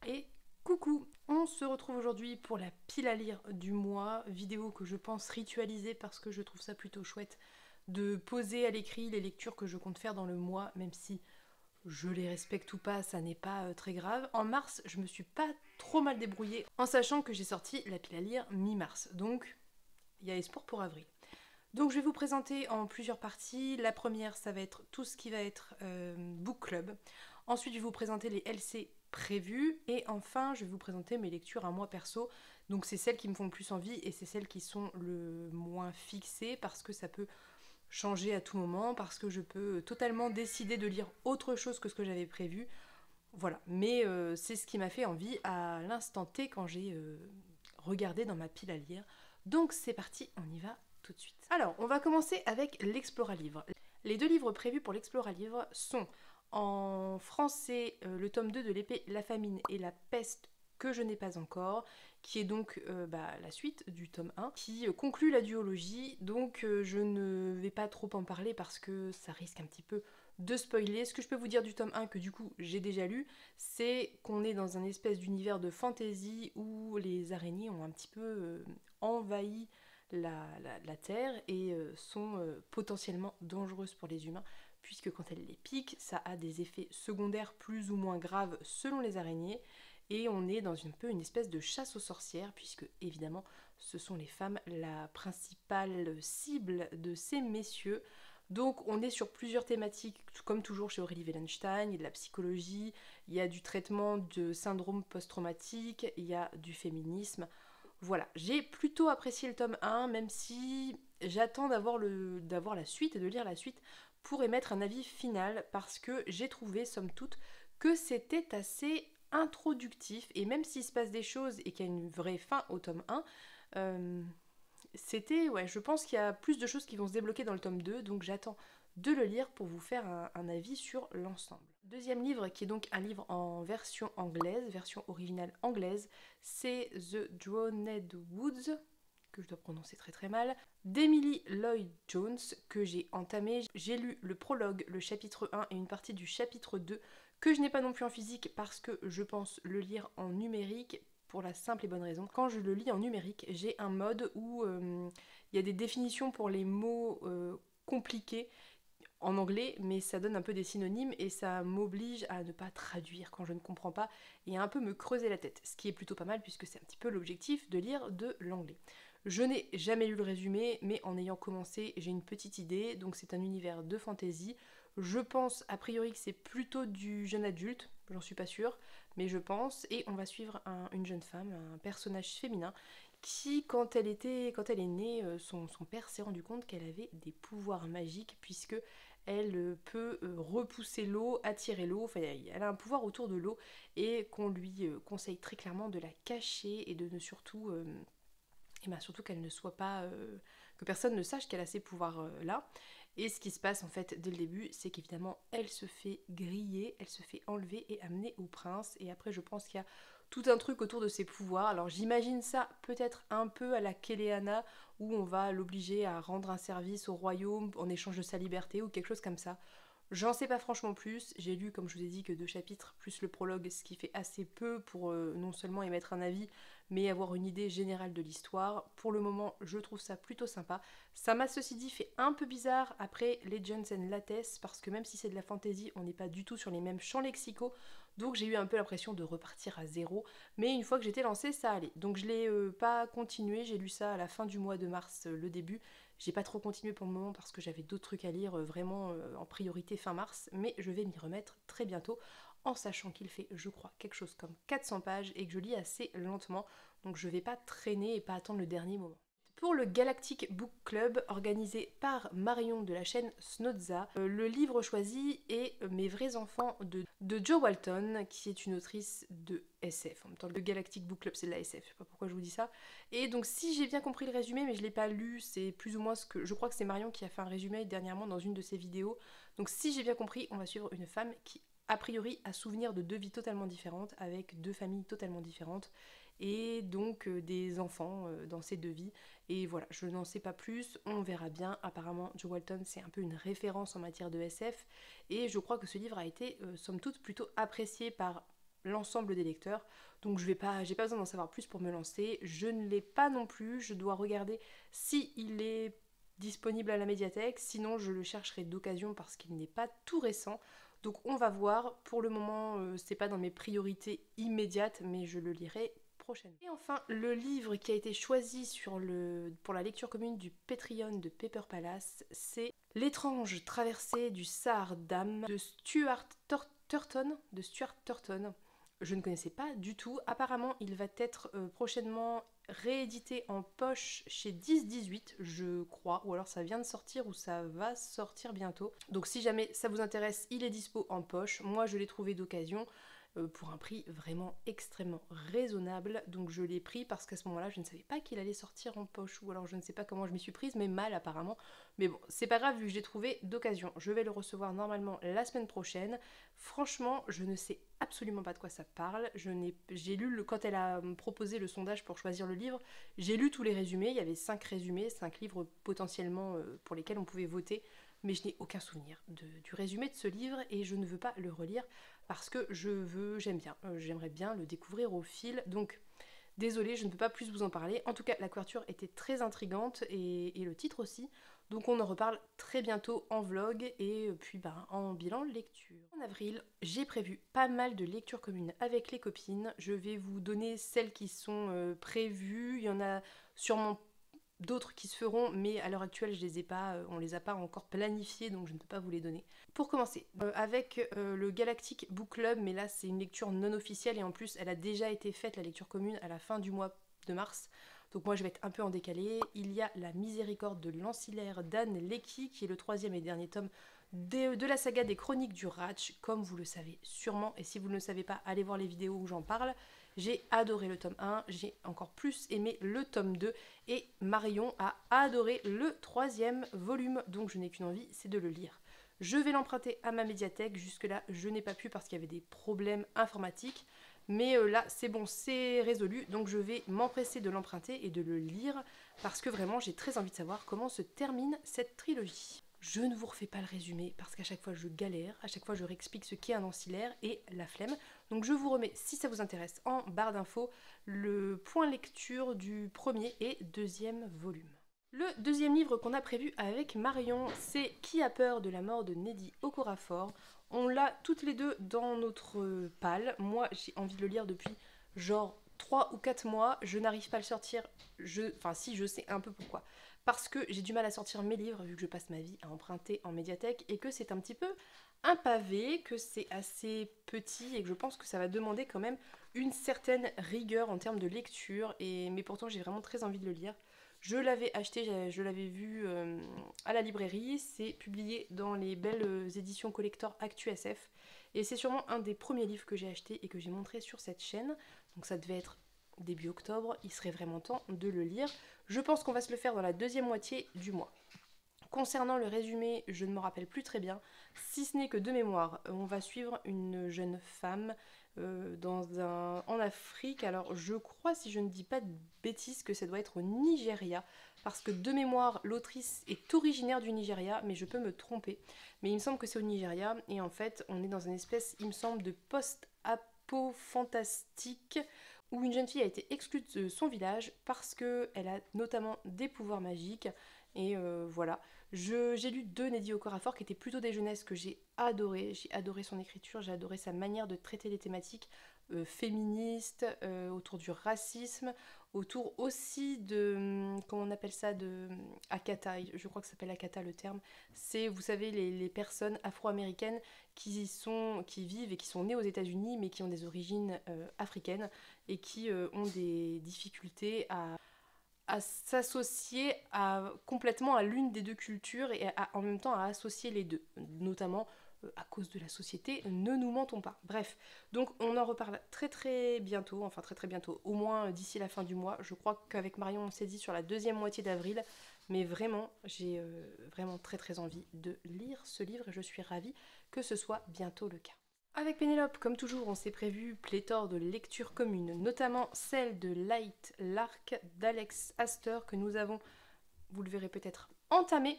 Et coucou! On se retrouve aujourd'hui pour la pile à lire du mois, vidéo que je pense ritualiser parce que je trouve ça plutôt chouette de poser à l'écrit les lectures que je compte faire dans le mois, même si je les respecte ou pas, ça n'est pas très grave. En mars, je me suis pas trop mal débrouillée en sachant que j'ai sorti la pile à lire mi-mars, donc il y a espoir pour avril. Donc je vais vous présenter en plusieurs parties. La première, ça va être tout ce qui va être book club. Ensuite, je vais vous présenter les LC prévus. Et enfin, je vais vous présenter mes lectures à moi perso. Donc c'est celles qui me font le plus envie et c'est celles qui sont le moins fixées parce que ça peut changer à tout moment, parce que je peux totalement décider de lire autre chose que ce que j'avais prévu. Voilà, mais c'est ce qui m'a fait envie à l'instant T quand j'ai regardé dans ma pile à lire. Donc c'est parti, on y va tout de suite. Alors, on va commencer avec l'Explora-Livre. Les deux livres prévus pour l'Explora-Livre sont en français le tome 2 de l'épée, la famine et la peste que je n'ai pas encore, qui est donc la suite du tome 1, qui conclut la duologie, donc je ne vais pas trop en parler parce que ça risque un petit peu de spoiler. Ce que je peux vous dire du tome 1, que du coup j'ai déjà lu, c'est qu'on est dans un espèce d'univers de fantasy où les araignées ont un petit peu envahi la Terre et sont potentiellement dangereuses pour les humains, puisque quand elles les piquent, ça a des effets secondaires plus ou moins graves selon les araignées, et on est dans un peu une espèce de chasse aux sorcières, puisque évidemment ce sont les femmes la principale cible de ces messieurs. Donc on est sur plusieurs thématiques, comme toujours chez Aurélie Wellenstein, il y a de la psychologie, il y a du traitement de syndrome post-traumatique, il y a du féminisme. Voilà, j'ai plutôt apprécié le tome 1, même si j'attends d'avoir la suite et de lire la suite pour émettre un avis final, parce que j'ai trouvé, somme toute, que c'était assez introductif, et même s'il se passe des choses et qu'il y a une vraie fin au tome 1, je pense qu'il y a plus de choses qui vont se débloquer dans le tome 2, donc j'attends de le lire pour vous faire un avis sur l'ensemble. Deuxième livre, qui est donc un livre en version anglaise, version originale anglaise, c'est The Drowned Woods, que je dois prononcer très très mal, d'Emily Lloyd Jones, que j'ai entamé. J'ai lu le prologue, le chapitre 1 et une partie du chapitre 2, que je n'ai pas non plus en physique parce que je pense le lire en numérique, pour la simple et bonne raison. Quand je le lis en numérique, j'ai un mode où il y a des définitions pour les mots compliqués en anglais, mais ça donne un peu des synonymes et ça m'oblige à ne pas traduire quand je ne comprends pas et à un peu me creuser la tête, ce qui est plutôt pas mal puisque c'est un petit peu l'objectif de lire de l'anglais. Je n'ai jamais lu le résumé, mais en ayant commencé, j'ai une petite idée, donc c'est un univers de fantasy. Je pense a priori que c'est plutôt du jeune adulte, j'en suis pas sûre, mais je pense, et on va suivre une jeune femme, un personnage féminin, qui, quand elle est née, son père s'est rendu compte qu'elle avait des pouvoirs magiques, puisque elle peut repousser l'eau, attirer l'eau, enfin elle a un pouvoir autour de l'eau, et qu'on lui conseille très clairement de la cacher et de ne surtout... surtout qu'elle ne soit pas... que personne ne sache qu'elle a ces pouvoirs-là. Et ce qui se passe en fait dès le début, c'est qu'évidemment elle se fait griller, elle se fait enlever et amener au prince. Et après je pense qu'il y a tout un truc autour de ses pouvoirs. Alors j'imagine ça peut-être un peu à la Keleana, où on va l'obliger à rendre un service au royaume en échange de sa liberté ou quelque chose comme ça. J'en sais pas franchement plus, j'ai lu comme je vous ai dit que 2 chapitres plus le prologue, ce qui fait assez peu pour non seulement émettre un avis, mais avoir une idée générale de l'histoire. Pour le moment, je trouve ça plutôt sympa. Ça m'a ceci dit fait un peu bizarre après Legends and Lattes, parce que même si c'est de la fantasy, on n'est pas du tout sur les mêmes champs lexicaux, donc j'ai eu un peu l'impression de repartir à zéro, mais une fois que j'étais lancée, ça allait. Donc je l'ai pas continué, j'ai lu ça à la fin du mois de mars, le début. J'ai pas trop continué pour le moment parce que j'avais d'autres trucs à lire vraiment en priorité fin mars, mais je vais m'y remettre très bientôt en sachant qu'il fait, je crois, quelque chose comme 400 pages et que je lis assez lentement, donc je vais pas traîner et pas attendre le dernier moment. Pour le Galactic Book Club organisé par Marion de la chaîne Snodza, le livre choisi est Mes vrais enfants de Jo Walton, qui est une autrice de SF. En même temps, le Galactic Book Club c'est de la SF, je sais pas pourquoi je vous dis ça. Et donc si j'ai bien compris le résumé, mais je l'ai pas lu, c'est plus ou moins ce que... Je crois que c'est Marion qui a fait un résumé dernièrement dans une de ses vidéos. Donc si j'ai bien compris, on va suivre une femme qui a priori a souvenir de 2 vies totalement différentes, avec 2 familles totalement différentes, et donc des enfants dans ces 2 vies. Et voilà, je n'en sais pas plus, on verra bien. Apparemment, Jo Walton, c'est un peu une référence en matière de SF, et je crois que ce livre a été, somme toute, plutôt apprécié par l'ensemble des lecteurs. Donc j'ai pas besoin d'en savoir plus pour me lancer. Je ne l'ai pas non plus, je dois regarder si il est disponible à la médiathèque, sinon je le chercherai d'occasion parce qu'il n'est pas tout récent. Donc on va voir, pour le moment c'est pas dans mes priorités immédiates, mais je le lirai prochainement. Et enfin, le livre qui a été choisi pour la lecture commune du Patreon de Paper Palace, c'est L'étrange traversée du Sahar d'âme de Stuart Turton. Je ne connaissais pas du tout. Apparemment, il va être prochainement réédité en poche chez 10-18, je crois, ou alors ça vient de sortir ou ça va sortir bientôt. Donc si jamais ça vous intéresse, il est dispo en poche. Moi, je l'ai trouvé d'occasion pour un prix vraiment extrêmement raisonnable. Donc je l'ai pris parce qu'à ce moment-là, je ne savais pas qu'il allait sortir en poche, ou alors je ne sais pas comment je m'y suis prise, mais mal apparemment. Mais bon, c'est pas grave vu que je l'ai trouvé d'occasion. Je vais le recevoir normalement la semaine prochaine. Franchement, je ne sais absolument pas de quoi ça parle. J'ai lu, quand elle a proposé le sondage pour choisir le livre, j'ai lu tous les résumés. Il y avait 5 résumés, 5 livres potentiellement pour lesquels on pouvait voter. Mais je n'ai aucun souvenir du résumé de ce livre et je ne veux pas le relire parce que j'aimerais bien le découvrir au fil. Donc désolée, je ne peux pas plus vous en parler. En tout cas, la couverture était très intrigante et le titre aussi. Donc on en reparle très bientôt en vlog et puis en bilan lecture. En avril, j'ai prévu pas mal de lectures communes avec les copines. Je vais vous donner celles qui sont prévues. Il y en a sûrement d'autres qui se feront, mais à l'heure actuelle on les a pas encore planifiées, donc je ne peux pas vous les donner. Pour commencer, avec le Galactic Book Club, mais là c'est une lecture non officielle et en plus elle a déjà été faite, la lecture commune, à la fin du mois de mars. Donc moi je vais être un peu en décalé. Il y a La Miséricorde de l'Ancillaire d'Anne Leckie, qui est le 3e et dernier tome de la saga des Chroniques du Ratch, comme vous le savez sûrement, et si vous ne le savez pas, allez voir les vidéos où j'en parle. J'ai adoré le tome 1, j'ai encore plus aimé le tome 2, et Marion a adoré le 3e volume, donc je n'ai qu'une envie, c'est de le lire. Je vais l'emprunter à ma médiathèque, jusque-là je n'ai pas pu parce qu'il y avait des problèmes informatiques, mais là c'est bon, c'est résolu, donc je vais m'empresser de l'emprunter et de le lire, parce que vraiment j'ai très envie de savoir comment se termine cette trilogie. Je ne vous refais pas le résumé parce qu'à chaque fois je galère, à chaque fois je réexplique ce qu'est un ancillaire et la flemme. Donc je vous remets, si ça vous intéresse, en barre d'infos, le point lecture du 1er et 2e volume. Le 2e livre qu'on a prévu avec Marion, c'est Qui a peur de la mort de Nnedi Okorafor. On l'a toutes les deux dans notre palle. Moi j'ai envie de le lire depuis genre 3 ou 4 mois, je n'arrive pas à le sortir, enfin si, je sais un peu pourquoi. Parce que j'ai du mal à sortir mes livres, vu que je passe ma vie à emprunter en médiathèque, et que c'est un petit peu un pavé, que c'est assez petit, et que je pense que ça va demander quand même une certaine rigueur en termes de lecture, mais pourtant j'ai vraiment très envie de le lire. Je l'avais acheté, je l'avais vu à la librairie, c'est publié dans les belles éditions collector ActuSF, et c'est sûrement un des premiers livres que j'ai acheté et que j'ai montré sur cette chaîne, donc ça devait être début octobre, il serait vraiment temps de le lire. Je pense qu'on va se le faire dans la 2e moitié du mois. Concernant le résumé, je ne me rappelle plus très bien, si ce n'est que de mémoire, on va suivre une jeune femme en Afrique. Alors je crois, si je ne dis pas de bêtises, que ça doit être au Nigeria, parce que de mémoire, l'autrice est originaire du Nigeria, mais je peux me tromper. Mais il me semble que c'est au Nigeria, et en fait, on est dans une espèce, il me semble, de post-apo fantastique, où une jeune fille a été exclue de son village parce qu'elle a notamment des pouvoirs magiques. Et voilà. J'ai lu 2 Nnedi Okorafor qui étaient plutôt des jeunesses que j'ai adoré. J'ai adoré son écriture, j'ai adoré sa manière de traiter les thématiques féministes, autour du racisme, autour aussi de, comment on appelle ça, de Akata, je crois que ça s'appelle Akata le terme. C'est, vous savez, les personnes afro-américaines qui vivent et qui sont nées aux États-Unis mais qui ont des origines africaines et qui ont des difficultés à s'associer complètement à l'une des 2 cultures et en même temps à associer les deux, notamment à cause de la société, ne nous mentons pas. Bref, donc on en reparle très très bientôt, enfin très très bientôt, au moins d'ici la fin du mois. Je crois qu'avec Marion on s'est dit sur la 2e moitié d'avril, mais vraiment j'ai vraiment très très envie de lire ce livre et je suis ravie que ce soit bientôt le cas. Avec Pénélope, comme toujours, on s'est prévu pléthore de lectures communes, notamment celle de Light Lark d'Alex Astor que nous avons, vous le verrez peut-être, entamé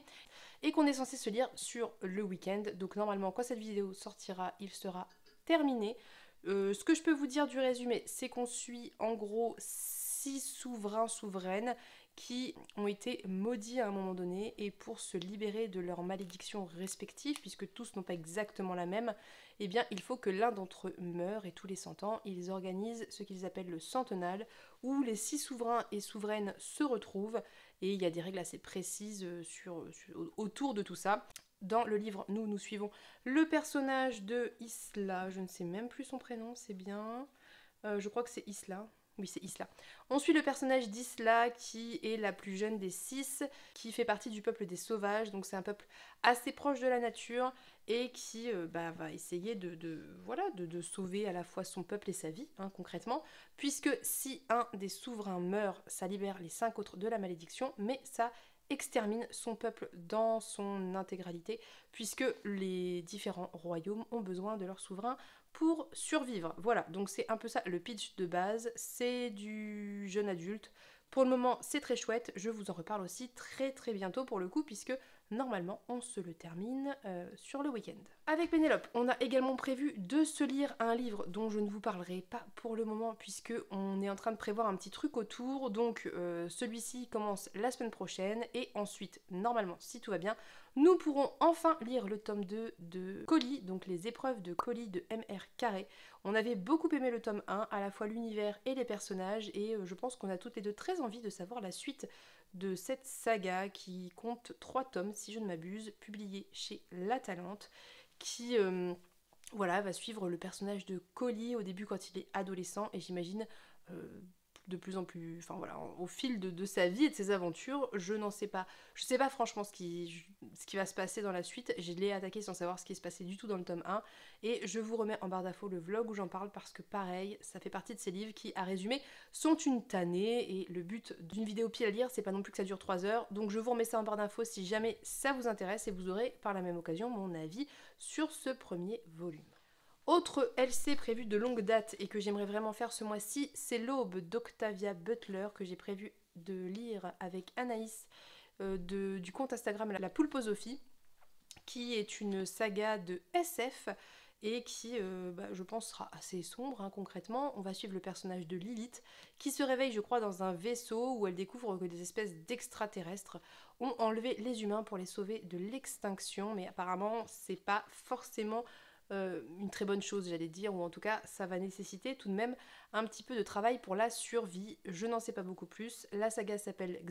et qu'on est censé se lire sur le week-end. Donc normalement, quand cette vidéo sortira, il sera terminé. Ce que je peux vous dire du résumé, c'est qu'on suit en gros 6 souveraines qui ont été maudits à un moment donné et pour se libérer de leurs malédictions respectives, puisque tous n'ont pas exactement la même, eh bien il faut que l'un d'entre eux meure et tous les 100 ans, ils organisent ce qu'ils appellent le centennal, où les 6 souverains et souveraines se retrouvent et il y a des règles assez précises autour de tout ça. Dans le livre, nous suivons le personnage de Isla, je ne sais même plus son prénom, c'est bien... je crois que c'est Isla. Oui, c'est Isla. On suit le personnage d'Isla qui est la plus jeune des 6, qui fait partie du peuple des sauvages, donc c'est un peuple assez proche de la nature et qui va essayer de sauver à la fois son peuple et sa vie, hein, concrètement, puisque si un des souverains meurt, ça libère les 5 autres de la malédiction, mais ça extermine son peuple dans son intégralité, puisque les différents royaumes ont besoin de leur souverain pour survivre. Voilà, donc c'est un peu ça le pitch de base, c'est du jeune adulte. Pour le moment, c'est très chouette, je vous en reparle aussi très très bientôt pour le coup, puisque normalement on se le termine sur le week-end. Avec Pénélope, on a également prévu de se lire un livre dont je ne vous parlerai pas pour le moment, puisque on est en train de prévoir un petit truc autour, donc celui-ci commence la semaine prochaine, et ensuite, normalement, si tout va bien, nous pourrons enfin lire le tome 2 de Colis, donc les épreuves de Colis de M.R. Carré. On avait beaucoup aimé le tome 1, à la fois l'univers et les personnages, et je pense qu'on a toutes les deux très envie de savoir la suite de cette saga qui compte 3 tomes, si je ne m'abuse, publiés chez La Talente, qui va suivre le personnage de Colis au début quand il est adolescent, et j'imagine de plus en plus, au fil de sa vie et de ses aventures, je sais pas franchement ce qui va se passer dans la suite, je l'ai attaqué sans savoir ce qui se passait du tout dans le tome 1, et je vous remets en barre d'infos le vlog où j'en parle parce que pareil, ça fait partie de ces livres qui, à résumer, sont une tannée, et le but d'une vidéo pile à lire, c'est pas non plus que ça dure 3 heures, donc je vous remets ça en barre d'infos si jamais ça vous intéresse, et vous aurez par la même occasion mon avis sur ce premier volume. Autre LC prévu de longue date et que j'aimerais vraiment faire ce mois-ci, c'est l'Aube d'Octavia Butler que j'ai prévu de lire avec Anaïs du compte Instagram La Poulposophie, qui est une saga de SF et qui, je pense, sera assez sombre, hein, concrètement. On va suivre le personnage de Lilith, qui se réveille, je crois, dans un vaisseau où elle découvre que des espèces d'extraterrestres ont enlevé les humains pour les sauver de l'extinction, mais apparemment, c'est pas forcément une très bonne chose, j'allais dire, ou en tout cas ça va nécessiter tout de même un petit peu de travail pour la survie. Je n'en sais pas beaucoup plus. La saga s'appelle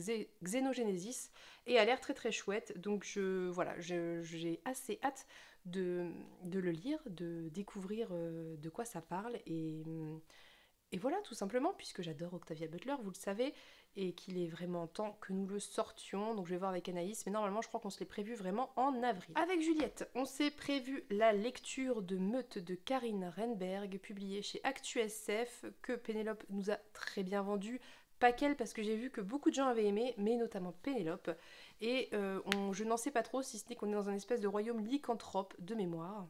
Xenogenesis et a l'air très très chouette, donc j'ai assez hâte de le lire, de découvrir de quoi ça parle, et voilà, tout simplement, puisque j'adore Octavia Butler, vous le savez, et qu'il est vraiment temps que nous le sortions. Donc je vais voir avec Anaïs, mais normalement je crois qu'on se l'est prévu vraiment en avril. Avec Juliette, on s'est prévu la lecture de Meute de Karine Renberg, publiée chez ActuSF, que Pénélope nous a très bien vendu. Pas qu'elle, parce que j'ai vu que beaucoup de gens avaient aimé, mais notamment Pénélope. Et je n'en sais pas trop, si ce n'est qu'on est dans un espèce de royaume lycanthrope de mémoire.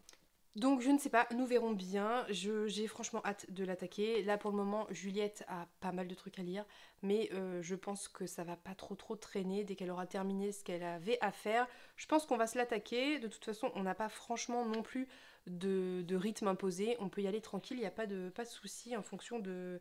Donc je ne sais pas, nous verrons bien, j'ai franchement hâte de l'attaquer. Là pour le moment, Juliette a pas mal de trucs à lire, mais je pense que ça va pas trop traîner dès qu'elle aura terminé ce qu'elle avait à faire. Je pense qu'on va se l'attaquer, de toute façon on n'a pas franchement non plus de rythme imposé, on peut y aller tranquille, il n'y a pas de souci en fonction de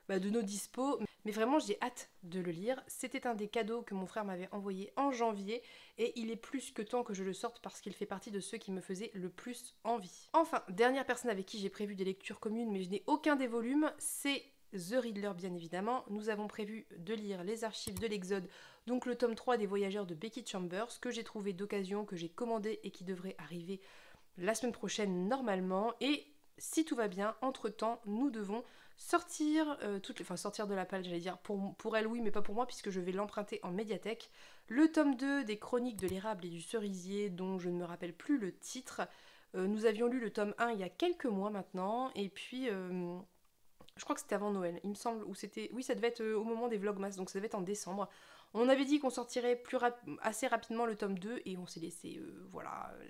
nos dispos. Mais vraiment j'ai hâte de le lire. C'était un des cadeaux que mon frère m'avait envoyé en janvier et il est plus que temps que je le sorte parce qu'il fait partie de ceux qui me faisaient le plus envie. Enfin, dernière personne avec qui j'ai prévu des lectures communes mais je n'ai aucun des volumes, c'est The Riddler bien évidemment. Nous avons prévu de lire les archives de l'Exode, donc le tome 3 des Voyageurs de Becky Chambers, que j'ai trouvé d'occasion, que j'ai commandé et qui devrait arriver la semaine prochaine normalement. Et si tout va bien, entre-temps, nous devons sortir sortir de la palle, j'allais dire, pour elle oui, mais pas pour moi, puisque je vais l'emprunter en médiathèque. Le tome 2 des Chroniques de l'érable et du cerisier, dont je ne me rappelle plus le titre. Nous avions lu le tome 1 il y a quelques mois maintenant, et puis je crois que c'était avant Noël, il me semble, ou c'était... Oui, ça devait être au moment des Vlogmas, donc ça devait être en décembre. On avait dit qu'on sortirait assez rapidement le tome 2 et on s'est laissé,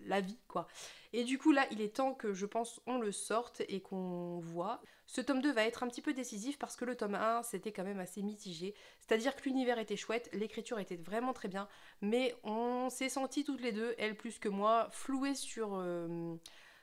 la vie, quoi. Et du coup, là, il est temps que, je pense, on le sorte et qu'on voit. Ce tome 2 va être un petit peu décisif parce que le tome 1, c'était quand même assez mitigé. C'est-à-dire que l'univers était chouette, l'écriture était vraiment très bien, mais on s'est sentis toutes les deux, elle plus que moi, flouées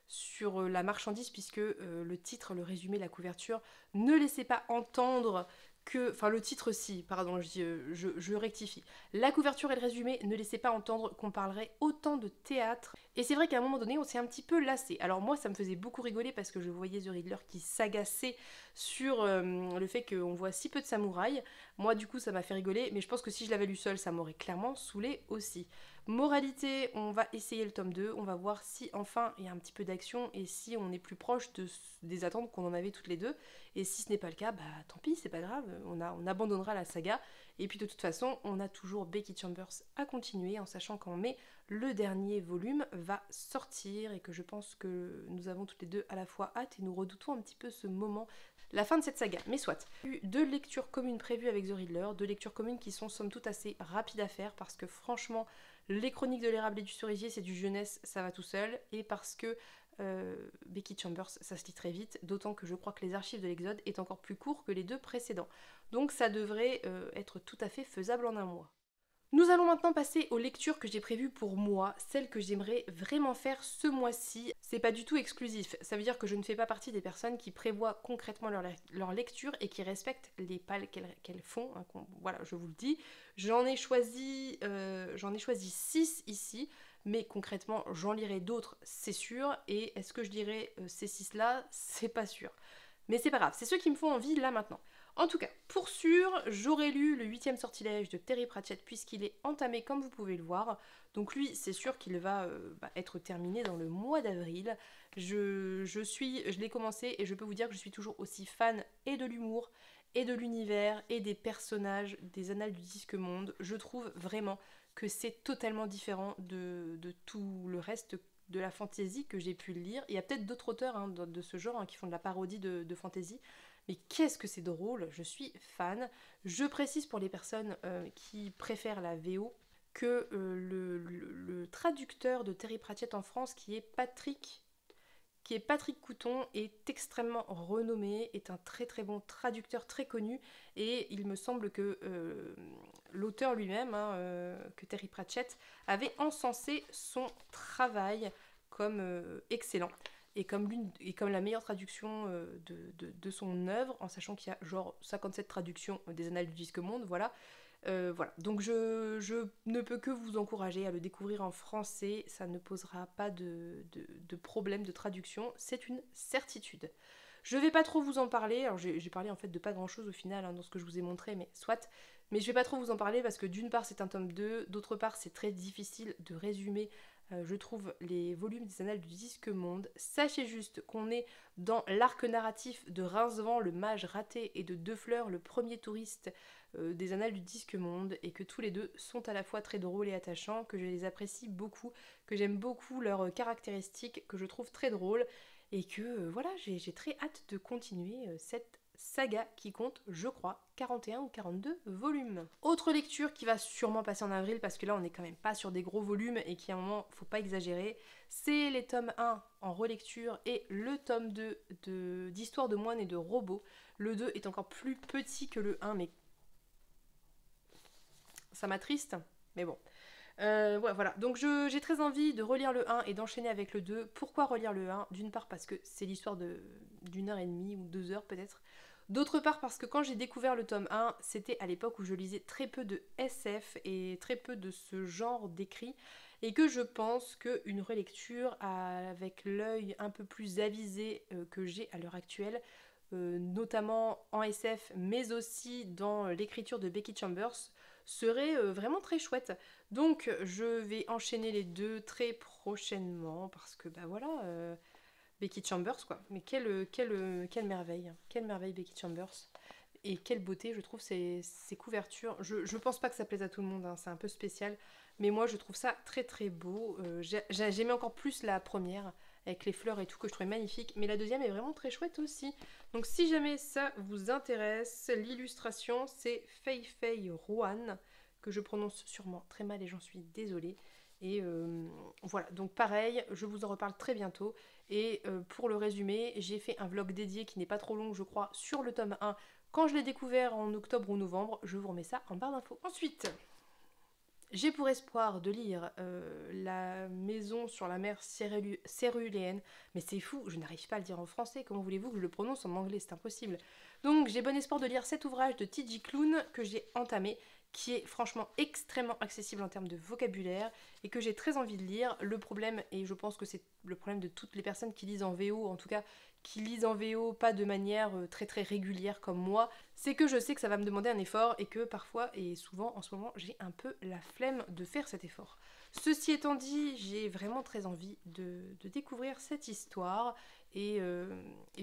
sur la marchandise, puisque le titre, le résumé, la couverture ne laissait pas entendre que... Enfin, le titre, si, pardon, je rectifie. La couverture et le résumé ne laissaient pas entendre qu'on parlerait autant de théâtre. Et c'est vrai qu'à un moment donné, on s'est un petit peu lassé. Alors moi, ça me faisait beaucoup rigoler parce que je voyais The Riddler qui s'agaçait sur le fait qu'on voit si peu de samouraïs. Moi, du coup, ça m'a fait rigoler, mais je pense que si je l'avais lu seul, ça m'aurait clairement saoulé aussi. Moralité, on va essayer le tome 2, on va voir si enfin il y a un petit peu d'action et si on est plus proche des attentes qu'on en avait toutes les deux. Et si ce n'est pas le cas, bah tant pis, c'est pas grave, on abandonnera la saga. Et puis de toute façon, on a toujours Becky Chambers à continuer en sachant qu'en mai, le dernier volume va sortir et que je pense que nous avons toutes les deux à la fois hâte et nous redoutons un petit peu ce moment, la fin de cette saga. Mais soit, deux lectures communes prévues avec The Riddler, deux lectures communes qui sont somme toute assez rapides à faire parce que franchement, les chroniques de l'érable et du cerisier, c'est du jeunesse, ça va tout seul, et parce que Becky Chambers, ça se lit très vite, d'autant que je crois que les archives de l'Exode est encore plus court que les deux précédents. Donc ça devrait être tout à fait faisable en un mois. Nous allons maintenant passer aux lectures que j'ai prévues pour moi, celles que j'aimerais vraiment faire ce mois-ci. C'est pas du tout exclusif, ça veut dire que je ne fais pas partie des personnes qui prévoient concrètement leur lecture et qui respectent les pales qu'elles font, hein, voilà, je vous le dis. J'en ai choisi 6 ici, mais concrètement j'en lirai d'autres, c'est sûr, et est-ce que je lirai ces 6 là, c'est pas sûr. Mais c'est pas grave, c'est ceux qui me font envie là maintenant. En tout cas, pour sûr, j'aurais lu le 8e sortilège de Terry Pratchett puisqu'il est entamé comme vous pouvez le voir. Donc lui, c'est sûr qu'il va être terminé dans le mois d'avril. Je l'ai commencé et je peux vous dire que je suis toujours aussi fan et de l'humour et de l'univers et des personnages des Annales du Disque Monde. Je trouve vraiment que c'est totalement différent de tout le reste de la fantasy que j'ai pu lire. Il y a peut-être d'autres auteurs hein, de ce genre hein, qui font de la parodie de fantasy. Mais qu'est-ce que c'est drôle, je suis fan. Je précise pour les personnes qui préfèrent la VO que le traducteur de Terry Pratchett en France, qui est Patrick Couton, est extrêmement renommé, est un très très bon traducteur très connu, et il me semble que l'auteur lui-même, hein, que Terry Pratchett, avait encensé son travail comme excellent. Et comme la meilleure traduction de son œuvre, en sachant qu'il y a genre 57 traductions des Annales du Disque Monde, voilà. Voilà, donc je ne peux que vous encourager à le découvrir en français, ça ne posera pas de problème de traduction, c'est une certitude. Je vais pas trop vous en parler, alors j'ai parlé en fait de pas grand chose au final hein, dans ce que je vous ai montré, mais soit, mais je vais pas trop vous en parler parce que d'une part c'est un tome 2, d'autre part c'est très difficile de résumer je trouve les volumes des Annales du Disque Monde. Sachez juste qu'on est dans l'arc narratif de Rincevent, le mage raté, et de Deux Fleurs, le premier touriste des Annales du Disque Monde, et que tous les deux sont à la fois très drôles et attachants, que je les apprécie beaucoup, que j'aime beaucoup leurs caractéristiques, que je trouve très drôles, et que voilà, j'ai très hâte de continuer cette saga qui compte, je crois, 41 ou 42 volumes. Autre lecture qui va sûrement passer en avril parce que là on n'est quand même pas sur des gros volumes et qui à un moment faut pas exagérer, c'est les tomes 1 en relecture et le tome 2 d'Histoire de moines et de robots. Le 2 est encore plus petit que le 1 mais ça m'attriste, mais bon. Ouais, voilà, donc j'ai très envie de relire le 1 et d'enchaîner avec le 2. Pourquoi relire le 1 ? D'une part parce que c'est l'histoire d'une heure et demie ou 2 heures peut-être. D'autre part parce que quand j'ai découvert le tome 1, c'était à l'époque où je lisais très peu de SF et très peu de ce genre d'écrit, et que je pense qu'une relecture avec l'œil un peu plus avisé que j'ai à l'heure actuelle, notamment en SF mais aussi dans l'écriture de Becky Chambers, serait vraiment très chouette. Donc je vais enchaîner les deux très prochainement parce que bah voilà, Becky Chambers quoi. Mais quelle merveille, quelle merveille Becky Chambers. Et quelle beauté je trouve ces couvertures. Je pense pas que ça plaise à tout le monde, hein, c'est un peu spécial. Mais moi je trouve ça très très beau. J'aimais encore plus la première avec les fleurs et tout que je trouvais magnifique. Mais la deuxième est vraiment très chouette aussi. Donc si jamais ça vous intéresse, l'illustration c'est Fei Fei Ruan, que je prononce sûrement très mal et j'en suis désolée. Et voilà, donc pareil, je vous en reparle très bientôt. Et pour le résumé, j'ai fait un vlog dédié qui n'est pas trop long, je crois, sur le tome 1. Quand je l'ai découvert en octobre ou novembre, je vous remets ça en barre d'infos. Ensuite, J'ai pour espoir de lire La maison sur la mer céruléenne, mais c'est fou, je n'arrive pas à le dire en français, comment voulez-vous que je le prononce en anglais, c'est impossible. Donc j'ai bon espoir de lire cet ouvrage de T.J. Klune que j'ai entamé, qui est franchement extrêmement accessible en termes de vocabulaire et que j'ai très envie de lire. Le problème, et je pense que c'est le problème de toutes les personnes qui lisent en VO, en tout cas qui lisent en VO pas de manière très très régulière comme moi, c'est que je sais que ça va me demander un effort et que parfois et souvent en ce moment j'ai un peu la flemme de faire cet effort. Ceci étant dit, j'ai vraiment très envie de découvrir cette histoire et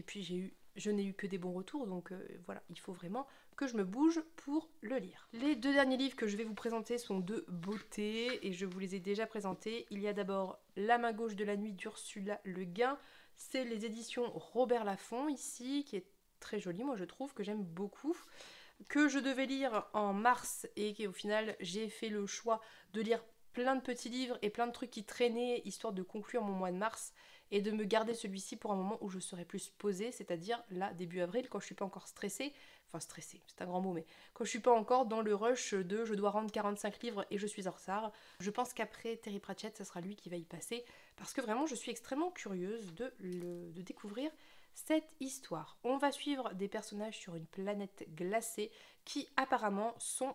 puis je n'ai eu que des bons retours, donc voilà, il faut vraiment que je me bouge pour le lire. Les 2 derniers livres que je vais vous présenter sont de beauté et je vous les ai déjà présentés. Il y a d'abord La main gauche de la nuit d'Ursula Le Guin. C'est les éditions Robert Laffont ici, qui est très joli, moi je trouve, que j'aime beaucoup, que je devais lire en mars et qu'au final j'ai fait le choix de lire plein de petits livres et plein de trucs qui traînaient, histoire de conclure mon mois de mars et de me garder celui-ci pour un moment où je serai plus posée, c'est-à-dire là, début avril, quand je suis pas encore stressée, enfin stressée, c'est un grand mot, mais quand je suis pas encore dans le rush de je dois rendre 45 livres et je suis en retard. Je pense qu'après Terry Pratchett, ça sera lui qui va y passer, parce que vraiment je suis extrêmement curieuse de découvrir cette histoire. On va suivre des personnages sur une planète glacée qui apparemment sont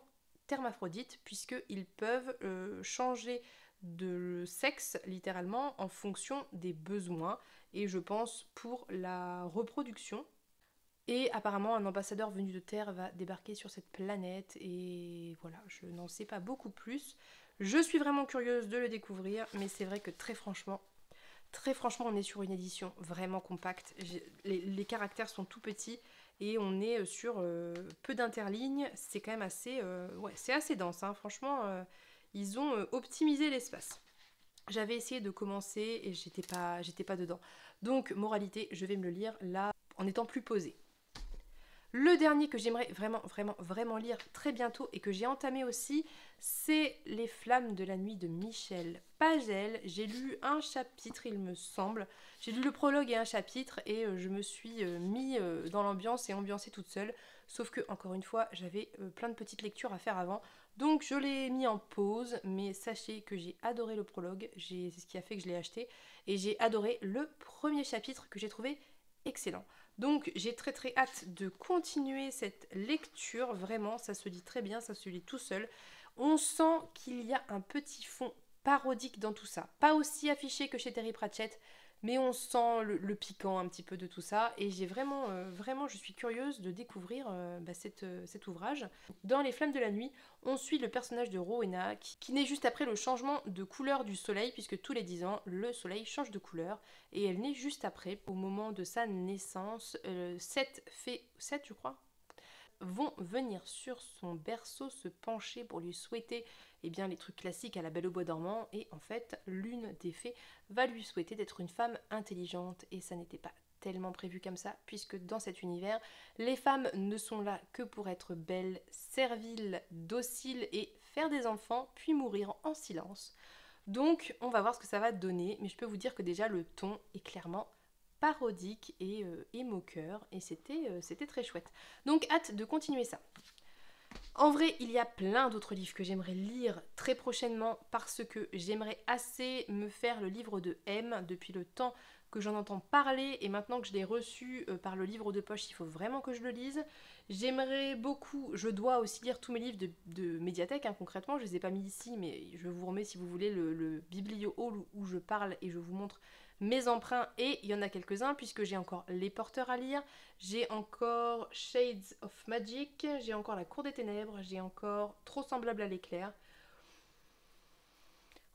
hermaphrodites puisqu'ils peuvent changer de sexe littéralement en fonction des besoins et je pense pour la reproduction. Et apparemment un ambassadeur venu de Terre va débarquer sur cette planète et voilà, je n'en sais pas beaucoup plus. Je suis vraiment curieuse de le découvrir, mais c'est vrai que très franchement, on est sur une édition vraiment compacte. Les caractères sont tout petits et on est sur peu d'interlignes. C'est quand même assez, ouais, c'est assez dense. Hein. Franchement, ils ont optimisé l'espace. J'avais essayé de commencer et j'étais pas dedans. Donc, moralité, je vais me le lire là en étant plus posée. Le dernier que j'aimerais vraiment lire très bientôt et que j'ai entamé aussi, c'est Les Flammes de la nuit de Michel Pagel. J'ai lu un chapitre, il me semble. J'ai lu le prologue et un chapitre et je me suis mis dans l'ambiance et ambiancée toute seule. Sauf que, encore une fois, j'avais plein de petites lectures à faire avant. Donc je l'ai mis en pause, mais sachez que j'ai adoré le prologue. C'est ce qui a fait que je l'ai acheté. Et j'ai adoré le premier chapitre que j'ai trouvé excellent. Donc j'ai très hâte de continuer cette lecture, vraiment, ça se lit très bien, ça se lit tout seul. On sent qu'il y a un petit fond parodique dans tout ça. Pas aussi affiché que chez Terry Pratchett, mais on sent le piquant un petit peu de tout ça. Et j'ai vraiment, je suis curieuse de découvrir cet ouvrage. Dans Les Flammes de la nuit, on suit le personnage de Rowena qui naît juste après le changement de couleur du soleil, puisque tous les 10 ans, le soleil change de couleur. Et elle naît juste après, au moment de sa naissance. 7 fées, 7 je crois, vont venir sur son berceau se pencher pour lui souhaiter les trucs classiques à la Belle au bois dormant, et en fait l'une des fées va lui souhaiter d'être une femme intelligente, et ça n'était pas tellement prévu comme ça, puisque dans cet univers, les femmes ne sont là que pour être belles, serviles, dociles et faire des enfants, puis mourir en silence. Donc on va voir ce que ça va donner, mais je peux vous dire que déjà le ton est clairement parodique et moqueur, et c'était très chouette. Donc hâte de continuer ça. En vrai, il y a plein d'autres livres que j'aimerais lire très prochainement parce que j'aimerais assez me faire le livre de M depuis le temps que j'en entends parler, et maintenant que je l'ai reçu par le livre de poche, il faut vraiment que je le lise. J'aimerais beaucoup, je dois aussi lire tous mes livres de médiathèque, hein, concrètement, je ne les ai pas mis ici, mais je vous remets si vous voulez le biblio hall où je parle et je vous montre mes emprunts, et il y en a quelques-uns puisque j'ai encore Les Porteurs à lire, j'ai encore Shades of Magic, j'ai encore La Cour des Ténèbres, j'ai encore Trop semblable à l'éclair.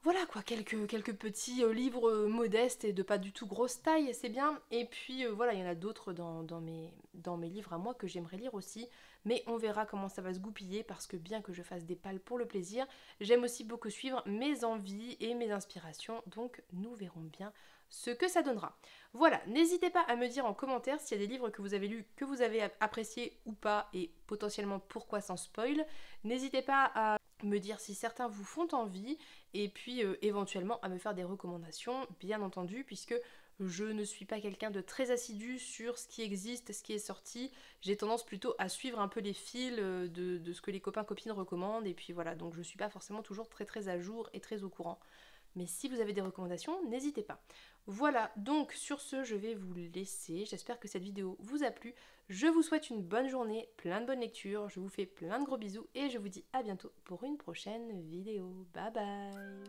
Voilà quoi, quelques petits livres modestes et de pas du tout grosse taille, c'est bien. Et puis voilà, il y en a d'autres dans mes livres à moi que j'aimerais lire aussi. Mais on verra comment ça va se goupiller, parce que bien que je fasse des pales pour le plaisir, j'aime aussi beaucoup suivre mes envies et mes inspirations. Donc nous verrons bien ce que ça donnera. Voilà, n'hésitez pas à me dire en commentaire s'il y a des livres que vous avez lus, que vous avez appréciés ou pas, et potentiellement pourquoi, sans spoil. N'hésitez pas à me dire si certains vous font envie, et puis éventuellement à me faire des recommandations, bien entendu, puisque Je ne suis pas quelqu'un de très assidu sur ce qui existe, ce qui est sorti. J'ai tendance plutôt à suivre un peu les fils de ce que les copains copines recommandent. Et puis voilà, donc je suis pas forcément toujours très à jour et très au courant. Mais si vous avez des recommandations, n'hésitez pas. Voilà, donc sur ce, je vais vous laisser. J'espère que cette vidéo vous a plu. Je vous souhaite une bonne journée, plein de bonnes lectures. Je vous fais plein de gros bisous et je vous dis à bientôt pour une prochaine vidéo. Bye bye!